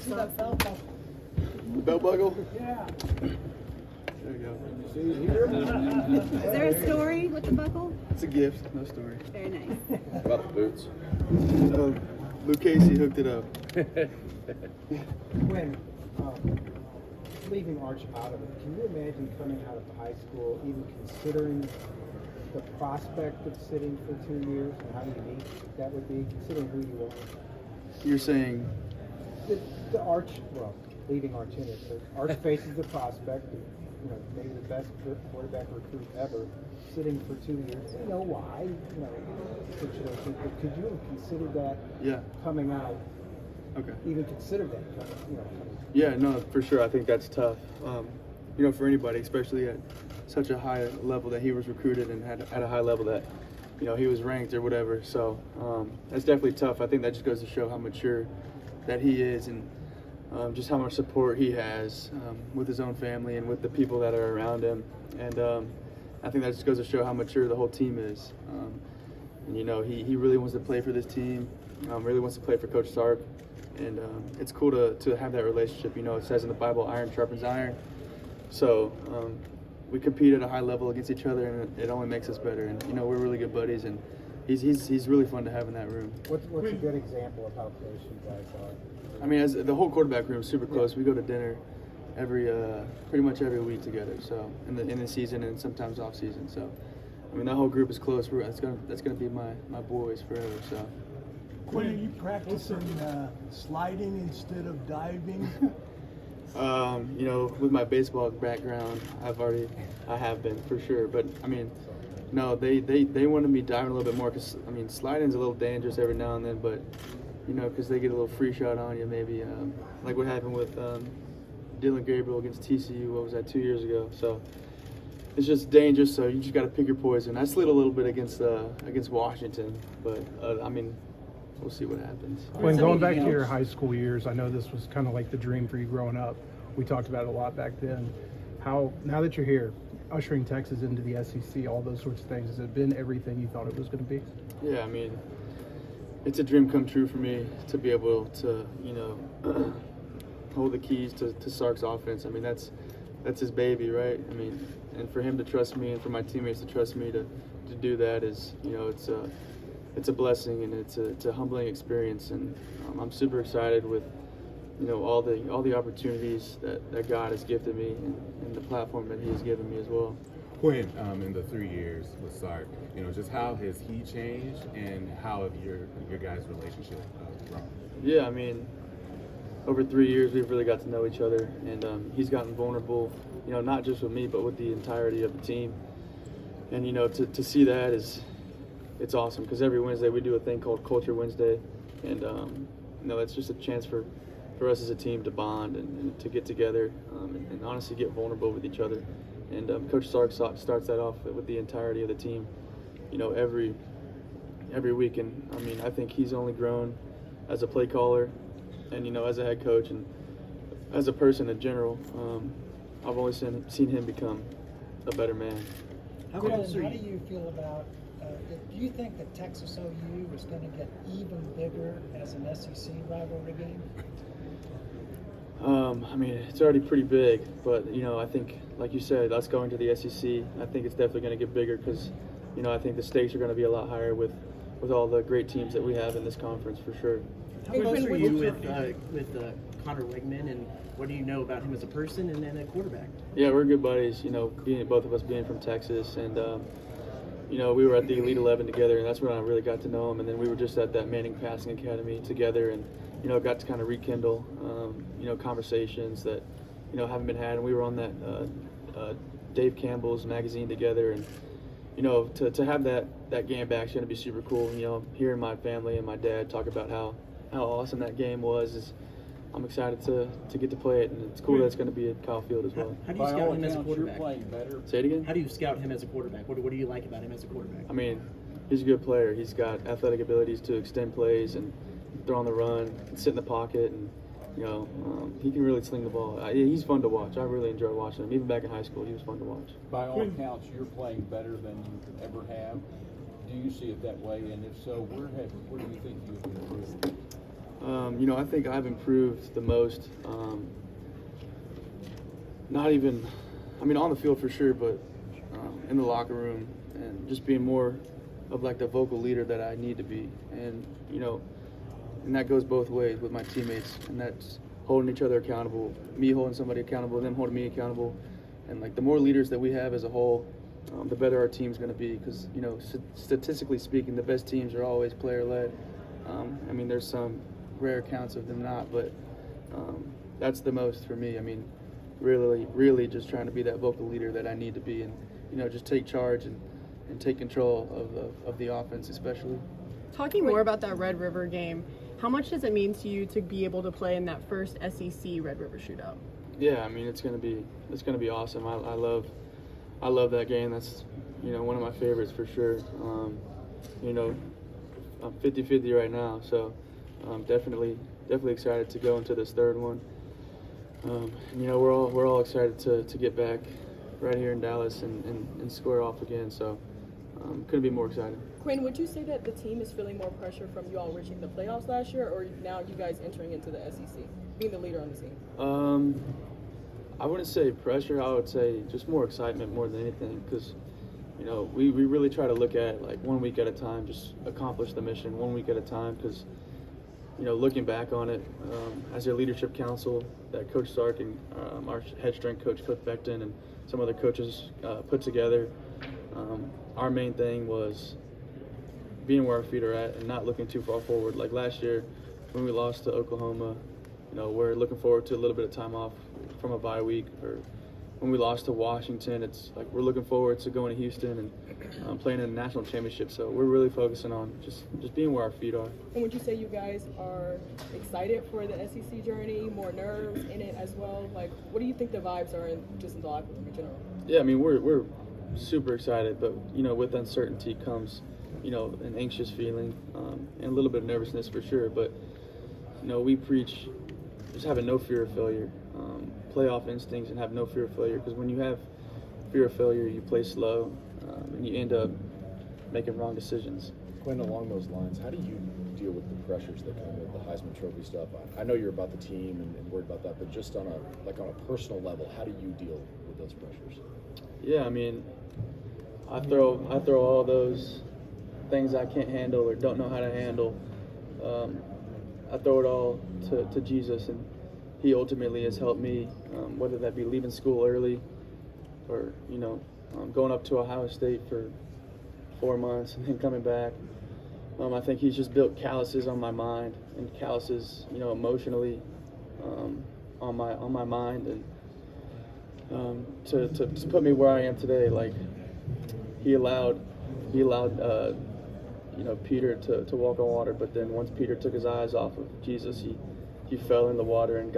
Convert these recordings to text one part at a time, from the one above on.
looks awesome. Belt buckle? Yeah. There you go. Is there a story with the buckle? It's a gift, no story. Very nice. About the boots. Luke Casey hooked it up. When leaving Arch out of it, can you imagine coming out of high school, even considering the prospect of sitting for 2 years and how unique that would be, considering who you are? You're saying? The Arch, well, leaving Arch in it, but Arch faces the prospect of, maybe the best quarterback recruit ever, sitting for 2 years. You know why, situation, but could you have considered that coming out? Okay. Even consider that coming. Yeah, no, for sure. I think that's tough. For anybody, especially at such a high level that he was recruited and had at a high level that, he was ranked or whatever. So that's definitely tough. I think that just goes to show how mature that he is and just how much support he has with his own family and with the people that are around him. And I think that just goes to show how mature the whole team is. He really wants to play for this team, really wants to play for Coach Sark. And it's cool to have that relationship. It says in the Bible, iron sharpens iron. So we compete at a high level against each other, and it only makes us better. And we're really good buddies, and he's really fun to have in that room. What's a good example of how close you guys are? I mean, as the whole quarterback room is super close. We go to dinner pretty much every week together. So in the season and sometimes off season. So I mean, that whole group is close. That's gonna be my boys forever. So. Quinn, are you practicing sliding instead of diving? With my baseball background, I have been for sure. But I mean, no, they wanted me diving a little bit more because I mean, sliding's a little dangerous every now and then. But because they get a little free shot on you, maybe like what happened with Dylan Gabriel against TCU. What was that, 2 years ago? So it's just dangerous. So you just got to pick your poison. I slid a little bit against Washington, but I mean. We'll see what happens. When going back to your high school years, I know this was kind of like the dream for you growing up. We talked about it a lot back then. Now that you're here, ushering Texas into the SEC, all those sorts of things, has it been everything you thought it was going to be? Yeah, I mean, it's a dream come true for me to be able to, hold the keys to Sark's offense. I mean, that's his baby, right? I mean, and for him to trust me and for my teammates to trust me to do that is, it's a blessing and it's a humbling experience, and I'm super excited with all the opportunities that God has gifted me and the platform that He has given me as well. Quinn, in the 3 years with Sark, just how has he changed and how have your guys' relationship grown? Yeah, I mean, over 3 years we've really got to know each other, and he's gotten vulnerable, not just with me but with the entirety of the team, and to see that it's awesome because every Wednesday we do a thing called Culture Wednesday, and it's just a chance for us as a team to bond and to get together and honestly get vulnerable with each other. And Coach Sark starts that off with the entirety of the team, every week. And I mean, I think he's only grown as a play caller, and as a head coach and as a person in general. I've only seen him become a better man. How do you feel about? Do you think that Texas OU is going to get even bigger as an SEC rivalry game? I mean, it's already pretty big, but I think, like you said, us going to the SEC, I think it's definitely going to get bigger because, I think the stakes are going to be a lot higher with all the great teams that we have in this conference for sure. How close are you with Connor Wigman, and what do you know about him as a person and then a quarterback? Yeah, we're good buddies. Both of us being from Texas, and we were at the Elite 11 together, and that's when I really got to know him. And then we were just at that Manning Passing Academy together, and got to kind of rekindle conversations that haven't been had. And we were on that Dave Campbell's magazine together, and to have that game back is going to be super cool. Hearing my family and my dad talk about how awesome that game was I'm excited to get to play it, and it's cool that it's going to be at Kyle Field as well. How do you scout him as a quarterback? Say it again? How do you scout him as a quarterback? What do you like about him as a quarterback? I mean, he's a good player. He's got athletic abilities to extend plays and throw on the run, and sit in the pocket, and he can really sling the ball. He's fun to watch. I really enjoy watching him. Even back in high school, he was fun to watch. By all accounts, you're playing better than you could ever have. Do you see it that way? And if so, where do you think you have improved? I think I've improved the most. Not even, on the field for sure, but in the locker room, and just being more of like the vocal leader that I need to be. And, and that goes both ways with my teammates, and that's holding each other accountable, me holding somebody accountable, them holding me accountable. And like the more leaders that we have as a whole, the better our team's going to be, because, statistically speaking, the best teams are always player-led. There's some rare accounts of them not, but that's the most for me. Really just trying to be that vocal leader that I need to be, and, just take charge and take control of the offense especially. Talking more about that Red River game, how much does it mean to you to be able to play in that first SEC Red River shootout? Yeah, it's gonna be awesome. I love that game. That's one of my favorites for sure. I'm 50-50 right now, so I'm definitely excited to go into this third one. We're all excited to get back right here in Dallas and square off again. So couldn't be more excited. Quinn, would you say that the team is feeling more pressure from you all reaching the playoffs last year, or now you guys entering into the SEC, being the leader on the team? I wouldn't say pressure. I would say just more excitement more than anything, because we really try to look at like 1 week at a time, just accomplish the mission 1 week at a time, because looking back on it, as a leadership council that Coach Sark and our head strength coach, Coach Becton, and some other coaches put together, our main thing was being where our feet are at and not looking too far forward. Like last year when we lost to Oklahoma, we're looking forward to a little bit of time off from a bye week. Or when we lost to Washington, it's like we're looking forward to going to Houston and playing in a national championship. So we're really focusing on just being where our feet are. And would you say you guys are excited for the SEC journey, more nerves in it as well? Like, what do you think the vibes are in the locker room in general? Yeah, we're super excited, but with uncertainty comes an anxious feeling and a little bit of nervousness for sure. But we preach just having no fear of failure, playoff instincts, and have no fear of failure, because when you have fear of failure, you play slow and you end up making wrong decisions. Quinn, along those lines, how do you deal with the pressures that come with the Heisman Trophy stuff? I know you're about the team and worried about that, but just on a personal level, how do you deal with those pressures? Yeah, I throw all those things I can't handle or don't know how to handle. I throw it all to Jesus, and He ultimately has helped me, whether that be leaving school early or going up to Ohio State for 4 months and then coming back. I think He's just built calluses on my mind and calluses, emotionally, on my mind, and to put me where I am today. Like He allowed Peter to walk on water, but then once Peter took his eyes off of Jesus, he fell in the water, and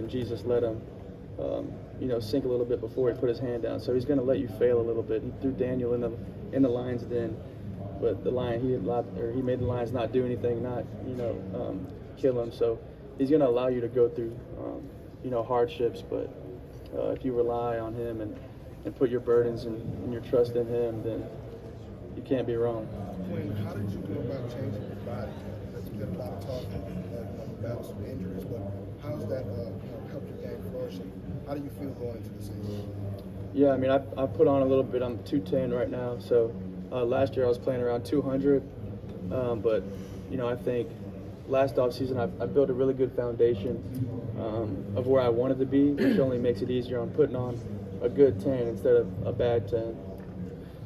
Jesus let him sink a little bit before He put His hand down. So He's going to let you fail a little bit. He threw Daniel in the lion's den, but the lion He made the lions not do anything, not kill him. So He's going to allow you to go through hardships, but if you rely on Him and put your burdens and your trust in Him, then you can't be wrong. Quinn, how did you go about changing your body? There's been a lot of talk about some injuries, but how's that helped your game flourish? How do you feel going into the season? Yeah, I put on a little bit. I'm 210 right now, so last year I was playing around 200, but I think last offseason I built a really good foundation of where I wanted to be, which only makes it easier on putting on a good 10 instead of a bad 10.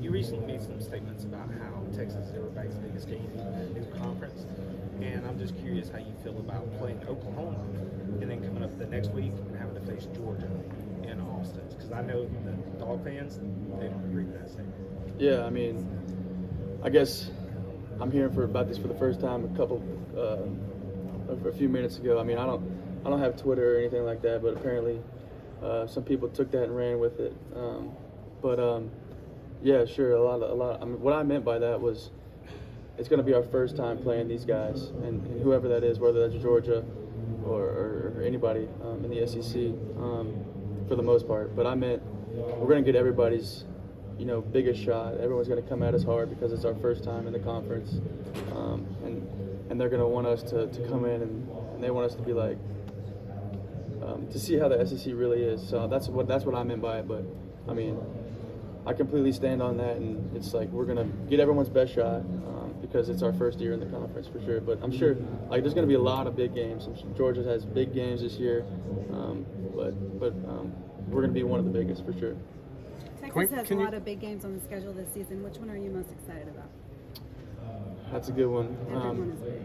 You recently made some statements about how Texas is everybody's biggest game in a new conference, and I'm just curious how you feel about playing Oklahoma and then coming up the next week and having to face Georgia in Austin, because I know the Dog fans, they don't agree with that statement. Yeah, I guess I'm hearing about this for the first time a few minutes ago. I don't have Twitter or anything like that, but apparently some people took that and ran with it. Yeah, sure. A lot. What I meant by that was it's going to be our first time playing these guys, and whoever that is, whether that's Georgia or anybody in the SEC, for the most part. But I meant we're going to get everybody's, biggest shot. Everyone's going to come at us hard because it's our first time in the conference, and and they're going to want us to come in and they want us to be like, to see how the SEC really is. So that's what I meant by it. But I mean, I completely stand on that, and it's like we're gonna get everyone's best shot because it's our first year in the conference for sure. But I'm sure like there's gonna be a lot of big games. Georgia has big games this year, but we're gonna be one of the biggest for sure. Texas has a lot of big games on the schedule this season. Which one are you most excited about? That's a good one. Everyone is big.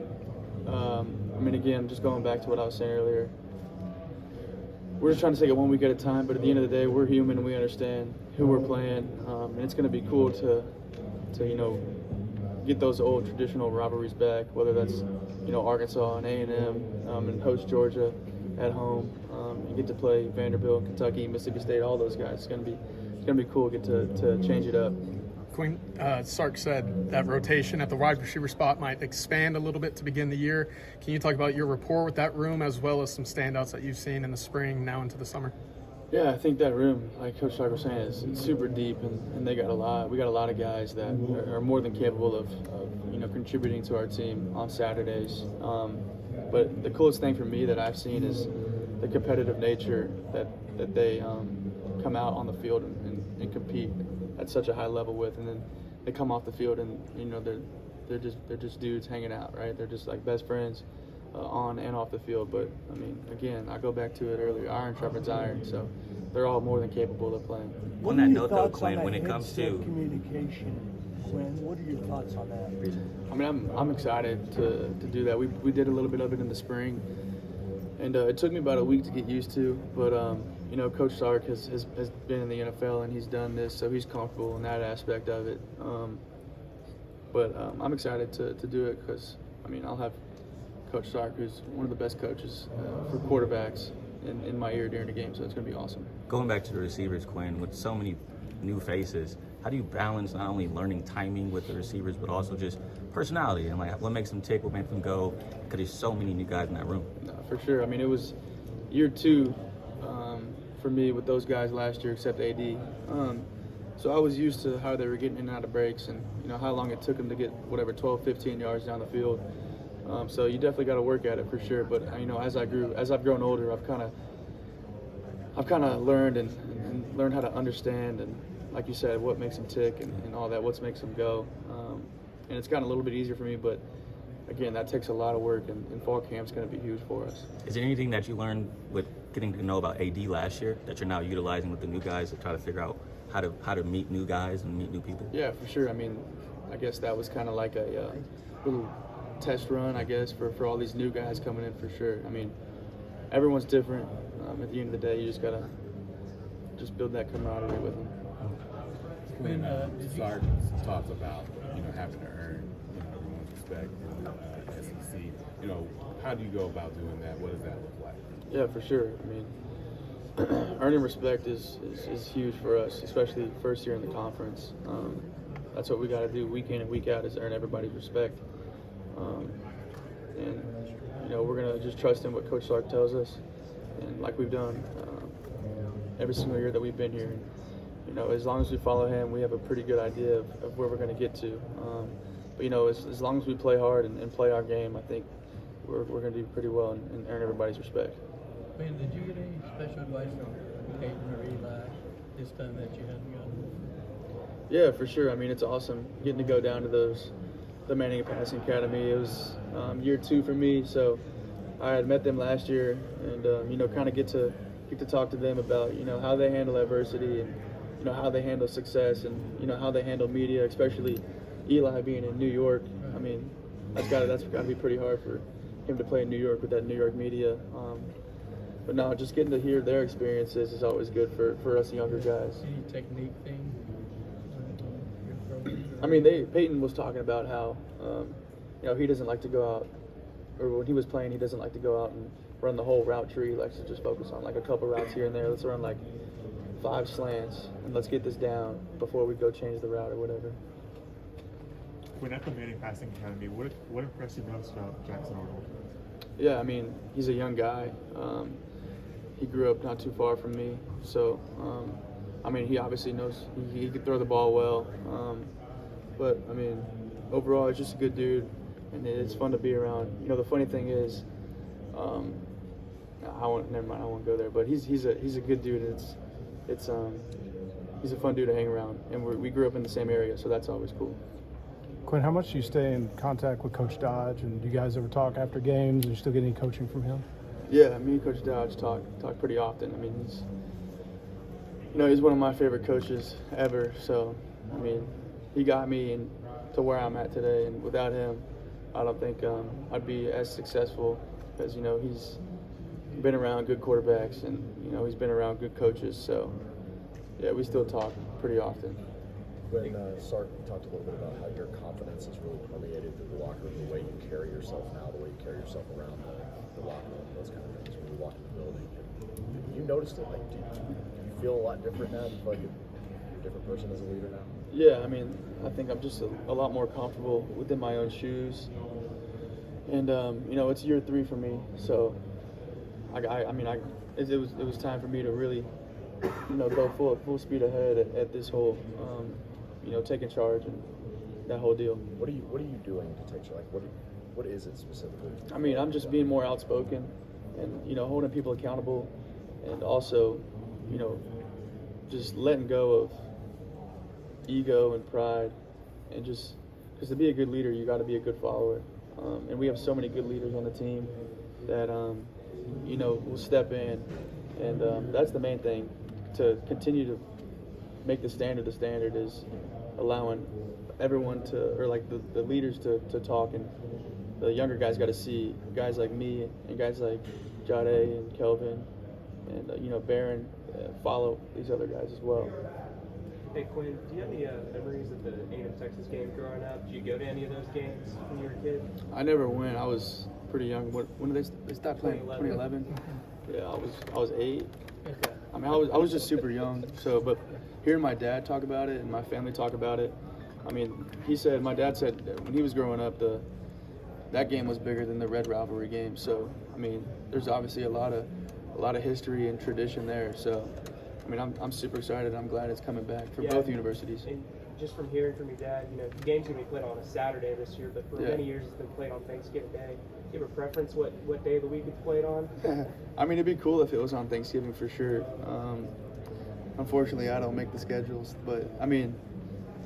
I mean, again, just going back to what I was saying earlier, we're just trying to take it 1 week at a time, but at the end of the day, we're human and we understand who we're playing, and it's going to be cool to get those old traditional rivalries back, whether that's Arkansas and A&M and host Georgia at home. You get to play Vanderbilt, Kentucky, Mississippi State, all those guys. It's going to be cool to get to change it up. Quinn, Sark said that rotation at the wide receiver spot might expand a little bit to begin the year. Can you talk about your rapport with that room as well as some standouts that you've seen in the spring now into the summer? Yeah, I think that room, like Coach Sark was saying, is super deep, and they got a lot. We got a lot of guys that are more than capable of contributing to our team on Saturdays. But the coolest thing for me that I've seen is the competitive nature that they come out on the field and compete at such a high level with, and then they come off the field and they're just dudes hanging out, right? They're just like best friends on and off the field. But I mean, again, I go back to it earlier, iron sharpens iron, so they're all more than capable of playing. On that note though, Quinn, when it comes to communication, Quinn, what are your thoughts on that? I mean, I'm excited to do that. We did a little bit of it in the spring, and it took me about a week to get used to, but Coach Sark has been in the NFL and he's done this, so he's comfortable in that aspect of it. But I'm excited to do it because, I mean, I'll have Coach Sark, who's one of the best coaches for quarterbacks, in my ear during the game, so it's going to be awesome. Going back to the receivers, Quinn, with so many new faces, how do you balance not only learning timing with the receivers, but also just personality and like what makes them tick, what makes them go? Because there's so many new guys in that room. No, for sure. I mean, it was year two for me with those guys last year, except AD. So I was used to how they were getting in and out of breaks, and how long it took them to get 12, 15 yards down the field. So you definitely got to work at it for sure. But as I've grown older, I've kind of learned and learned how to understand, and like you said, what makes them tick and all that, what makes them go. And it's gotten a little bit easier for me, but again, that takes a lot of work, and fall camp's going to be huge for us. Is there anything that you learned with getting to know about AD last year that you're now utilizing with the new guys to try to figure out how to meet new guys and meet new people? Yeah, for sure. I mean, I guess that was kind of like a little test run, I guess, for all these new guys coming in for sure. I mean, everyone's different. At the end of the day, you just got to build that camaraderie with them. When Sark talks about having to earn everyone's respect in the SEC, how do you go about doing that? What does that look like? Yeah, for sure. I mean, earning respect is huge for us, especially first year in the conference. That's what we got to do week in and week out, is earn everybody's respect. And we're gonna just trust in what Coach Sark tells us, and like we've done every single year that we've been here. As long as we follow him, we have a pretty good idea of where we're going to get to. But as long as we play hard and play our game, I think we're going to do pretty well and earn everybody's respect. Man, did you get any special advice from Peyton or Eli this time that you hadn't gotten? Yeah, for sure. I mean, it's awesome getting to go down to the Manning Passing Academy. It was year two for me, so I had met them last year, and kind of get to talk to them about how they handle adversity and how they handle success, and how they handle media, especially Eli being in New York. I mean, that's got to be pretty hard for him to play in New York with that New York media. But no, just getting to hear their experiences is always good for us younger guys. Any technique thing? I mean, Peyton was talking about how he doesn't like to go out, or when he was playing, he doesn't like to go out and run the whole route tree. He likes to just focus on like a couple routes here and there. Let's run like 5 slants, and let's get this down before we go change the route or whatever. When at the Manning Passing Academy, what impressed you most about Jackson Arnold? Yeah, I mean, he's a young guy. He grew up not too far from me, so I mean, he obviously knows he can throw the ball well. But I mean, overall, he's just a good dude. and it's fun to be around. You know, the funny thing is, never mind, I won't go there. But he's a good dude. He's a fun dude to hang around, and we grew up in the same area, so that's always cool. Quinn, how much do you stay in contact with Coach Dodge, and do you guys ever talk after games? Are you still getting coaching from him? Yeah, me and Coach Dodge talk pretty often. I mean, he's one of my favorite coaches ever. So, I mean, he got me to where I'm at today, and without him, I don't think I'd be as successful, because he's been around good quarterbacks, and he's been around good coaches. So, yeah, we still talk pretty often. When Sark talked a little bit about how your confidence has really permeated through the locker room, the way you carry yourself now, the way you carry yourself around the locker room, those kind of things when you walk in the building. Have you noticed it? Like, do you feel a lot different now? Do you feel like you're a different person as a leader now? Yeah, I mean, I think I'm just a lot more comfortable within my own shoes. And, it's year 3 for me. So, it was time for me to really, go full speed ahead at this whole, taking charge and that whole deal. What are you doing to take charge? Like, what is it specifically? I mean, I'm just being more outspoken and, holding people accountable, and also, just letting go of ego and pride, and just because to be a good leader, you got to be a good follower. And we have so many good leaders on the team that, will step in. And that's the main thing, to continue to make the standard is allowing everyone the leaders to talk, and the younger guys got to see guys like me and guys like Jade and Kelvin and, Barron follow these other guys as well. Hey Quinn, do you have any memories of the A&M Texas game growing up? Did you go to any of those games when you were a kid? I never went. I was pretty young. When did they start playing? 2011. Yeah, I was 8. Okay. I mean, I was just super young. So, but hearing my dad talk about it and my family talk about it, I mean, my dad said that when he was growing up, that game was bigger than the Red Rivalry game. So, I mean, there's obviously a lot of history and tradition there. So, I mean, I'm super excited. I'm glad it's coming back for both universities. And just from hearing from your dad, the game's going to be played on a Saturday this year, but for many years it's been played on Thanksgiving Day. Do you have a preference what day of the week it's played on? I mean, it'd be cool if it was on Thanksgiving for sure. Unfortunately, I don't make the schedules, but I mean,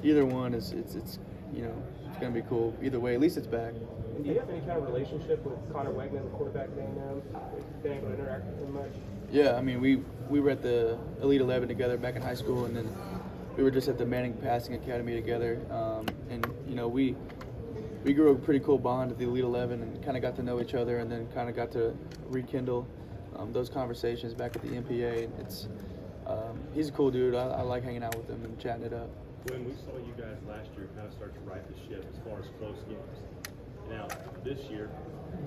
either one it's going to be cool. Either way, at least it's back. And do you have any kind of relationship with Connor Wegman, the quarterback of A&M? Been able to interact with him much? Yeah, I mean, we were at the Elite 11 together back in high school, and then we were just at the Manning Passing Academy together. And we grew a pretty cool bond at the Elite 11 and kind of got to know each other, and then kind of got to rekindle those conversations back at the MPA. And he's a cool dude. I like hanging out with him and chatting it up. When we saw you guys last year kind of start to right the ship as far as close games, now this year,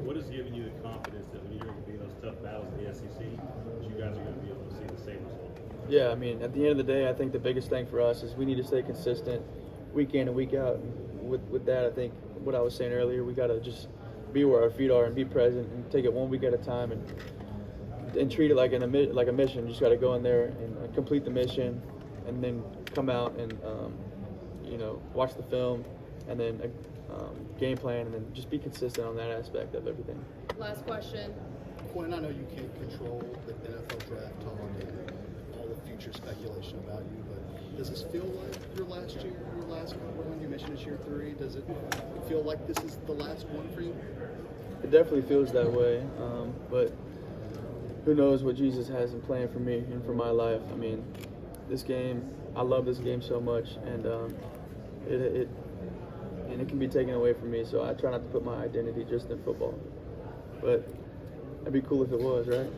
what is giving you the confidence that when you're going to be in those tough battles in the SEC, that you guys are going to be able to see the same result? Yeah, I mean, at the end of the day, I think the biggest thing for us is we need to stay consistent week in and week out. With that, I think what I was saying earlier, we got to just be where our feet are and be present and take it one week at a time and treat it like a mission. You just got to go in there and complete the mission, and then come out and watch the film, and then game plan, and then just be consistent on that aspect of everything. Last question. Quinn, I know you can't control the NFL draft talk and all the future speculation about you, but does this feel like your last one? You mentioned it's year 3. Does it feel like this is the last one for you? It definitely feels that way, but who knows what Jesus has in plan for me and for my life. I mean, this game, I love this game so much, and it can be taken away from me, so I try not to put my identity just in football. But it'd be cool if it was, right?